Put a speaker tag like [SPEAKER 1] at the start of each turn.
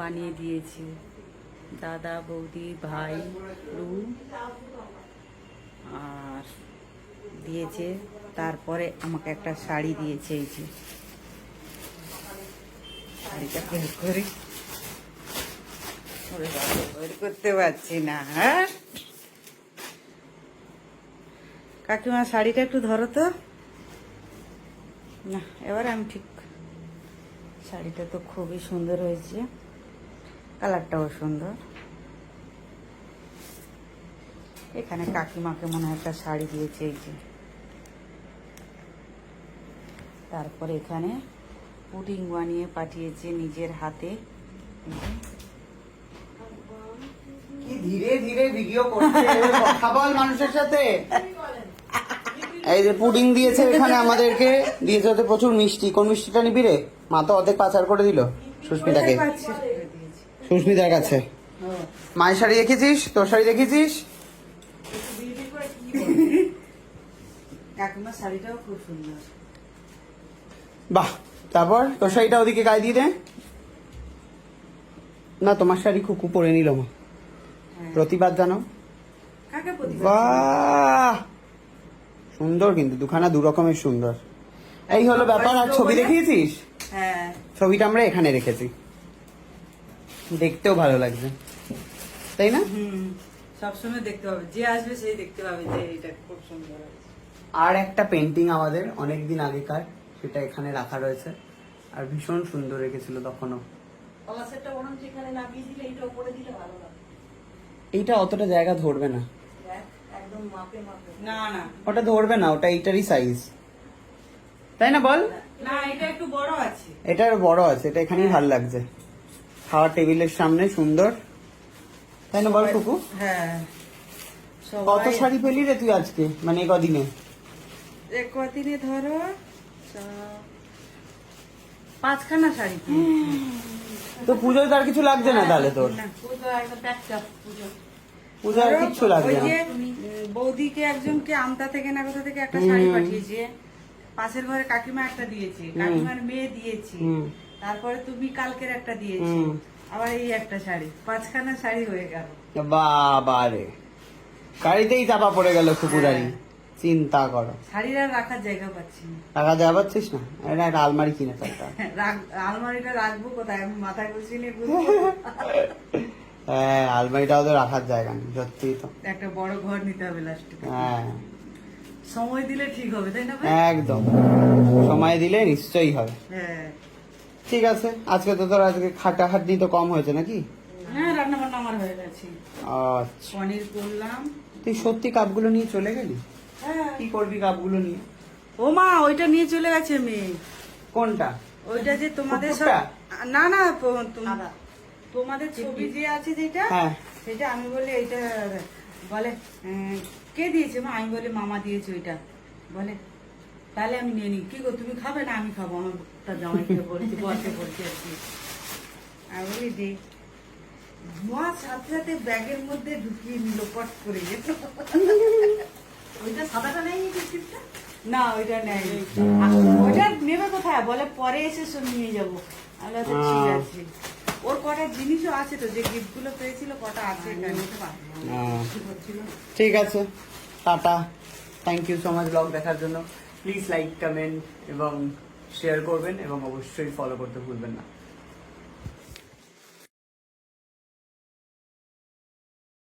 [SPEAKER 1] বানিয়ে দিয়েছে দাদা, বৌদি, ভাই, রু আর দিয়েছে। তারপরে আমাকে একটা শাড়ি দিয়েছে। এই যে শাড়িটা বের করে বের করতে পারছি না। হ্যাঁ কাকিমা, শাড়িটা একটু ধরো তো। না এবার আমি ঠিক। শাড়িটা তো খুবই সুন্দর হয়েছে, কালারটাও সুন্দর। এখানে কাকিমাকে মনে হয় একটা শাড়ি দিয়েছে। এই যে তারপরে এখানে পুডিং বানিয়ে পাঠিয়েছে নিজের হাতে।
[SPEAKER 2] কি ধীরে ধীরে ভিডিও করছে, কথা বল মানুষের সাথে। এই যে পুডিং দিয়েছে এখানে আমাদেরকে, দিয়েছে ওতে প্রচুর মিষ্টি। কোন মিষ্টিটা নিবি রে? মা তো অর্ধেক পাচার করে দিল সুস্মিতাকে, সুস্মিতার কাছে। মায়ের শাড়ি দেখেছিস, তোর শাড়ি দেখেছিস?
[SPEAKER 1] কাকিমার শাড়িটাও খুব সুন্দর।
[SPEAKER 2] বাহ, তারপর তোর শাড়িটা ওদিকে গায়ে দিয়ে দে না। তোমার শাড়ি খুকু পরে নিল মা, প্রতিবাদ জানো। বাহ সুন্দর, কিন্তু দুখানা দু রকমের সুন্দর। এই হলো ব্যাপার। আর ছবি দেখিয়েছিস?
[SPEAKER 1] হ্যাঁ,
[SPEAKER 2] ছবিটা আমরা এখানে রেখেছি, দেখতেও ভালো লাগছে, তাই না?
[SPEAKER 1] সবসময় দেখতে পাবে, যে আসবে সেই দেখতে পাবে যে এটা খুব সুন্দর।
[SPEAKER 2] আর একটা পেন্টিং আমাদের অনেকদিন আগেকার, সেটা এখানে রাখা রয়েছে, আর ভীষণ সুন্দর রেখেছিল তখনও। এইটা অতটা জায়গা ধরবে না,
[SPEAKER 1] না না
[SPEAKER 2] ওটা ধরবে না, ওটা এইটারই সাইজ, তাই না বল?
[SPEAKER 1] না, এটা একটু বড় আছে।
[SPEAKER 2] এটার বড় আছে, এটা এখানেই ভালো লাগছে, খাওয়ার টেবিলের সামনে সুন্দর, তাই না বল কুকু?
[SPEAKER 1] হ্যাঁ,
[SPEAKER 2] কত শাড়ি পেলি রে তুই আজকে, মানে কদিনে?
[SPEAKER 1] কদিনে ধরো 5খানা শাড়ি।
[SPEAKER 2] তো পুজোয় তার কিছু লাগছে না তাহলে তোর? পুজো আর কিচ্ছু লাগবে না।
[SPEAKER 1] বৌদিকে একজনকে আমতা থেকে না কোথা থেকে একটা শাড়ি পাঠিয়েছে, পাশের ঘরে কাকিমা একটা দিয়েছে, কাকিমার মেয়ে দিয়েছে, তারপরে তুমি কালকের একটা দিয়েছে, আবার এই একটা শাড়ি, 5খানা শাড়ি হয়ে গেল।
[SPEAKER 2] বাবা রে, শাড়িতেই চাপা পড়ে গেল কুকুরারি, চিন্তা করো।
[SPEAKER 1] শাড়ির আর রাখার জায়গা পাচ্ছি না।
[SPEAKER 2] টাকা দেওয়া পাচ্ছিস না? এটা একটা আলমারি কিনে ফেলতাম।
[SPEAKER 1] আলমারিটা রাখবো কোথায়? আমি মাথায় গুছিয়ে
[SPEAKER 2] হ্যাঁ, আলমারিটাও তো রাখার জায়গা নেই, সত্যি তো।
[SPEAKER 1] একটা বড় ঘর নিতে হবে লাস্টে।
[SPEAKER 2] হ্যাঁ,
[SPEAKER 1] সময় দিলে ঠিক হবে, তাই না ভাই?
[SPEAKER 2] একদম সময় দিলে নিশ্চয়ই হবে।
[SPEAKER 1] হ্যাঁ
[SPEAKER 2] ঠিক আছে, আজকে তো তোর আজকে খাটাখাটনি তো কম হয়েছে নাকি?
[SPEAKER 1] হ্যাঁ, রান্না বান্না আমার হয়ে গেছে।
[SPEAKER 2] আচ্ছা,
[SPEAKER 1] পনির করলাম।
[SPEAKER 2] তুই সত্যি কাপগুলো নিয়ে চলে গেলি?
[SPEAKER 1] হ্যাঁ।
[SPEAKER 2] কি করবি কাপগুলো নিয়ে?
[SPEAKER 1] ও মা, ওইটা নিয়ে চলে গেছে মেয়ে।
[SPEAKER 2] কোনটা?
[SPEAKER 1] ওইটা যে তোমাদের সব,
[SPEAKER 2] কুকুরটা?
[SPEAKER 1] না না, তোমাদের ছবি যে আছে যেটা,
[SPEAKER 2] হ্যাঁ।
[SPEAKER 1] সেটা আমি বলি এইটা, বলে কে দিয়েছে মা? আমি বলি মামা দিয়েছে ওইটা। বলে তাহলে আমি নিয়ে নিই। কি গো তুমি খাবে না? আমি খাবো, আমার তার জামাইকে বলছি, বলতে বলছি আর কি। আমি বলি দে। মা সাথে সাথে ব্যাগের মধ্যে ঢুকিয়ে নিল পট করে। ওইটা সাদাটা নেই টিপটা? না ওইটা নেই। ওইটা নেবে কোথায়? বলে পরে এসে সব নিয়ে যাবো। আমি বলি ঠিক আছে। ওর কটা জিনিসও আছে তো, যে গিফট গুলো পেয়েছিল কটা আছে।
[SPEAKER 2] ঠিক আছে, tata. Thank you so much blog দেখার জন্য। প্লিজ লাইক, কমেন্ট এবং শেয়ার করবেন, এবং অবশ্যই ফলো করতে ভুলবেন না।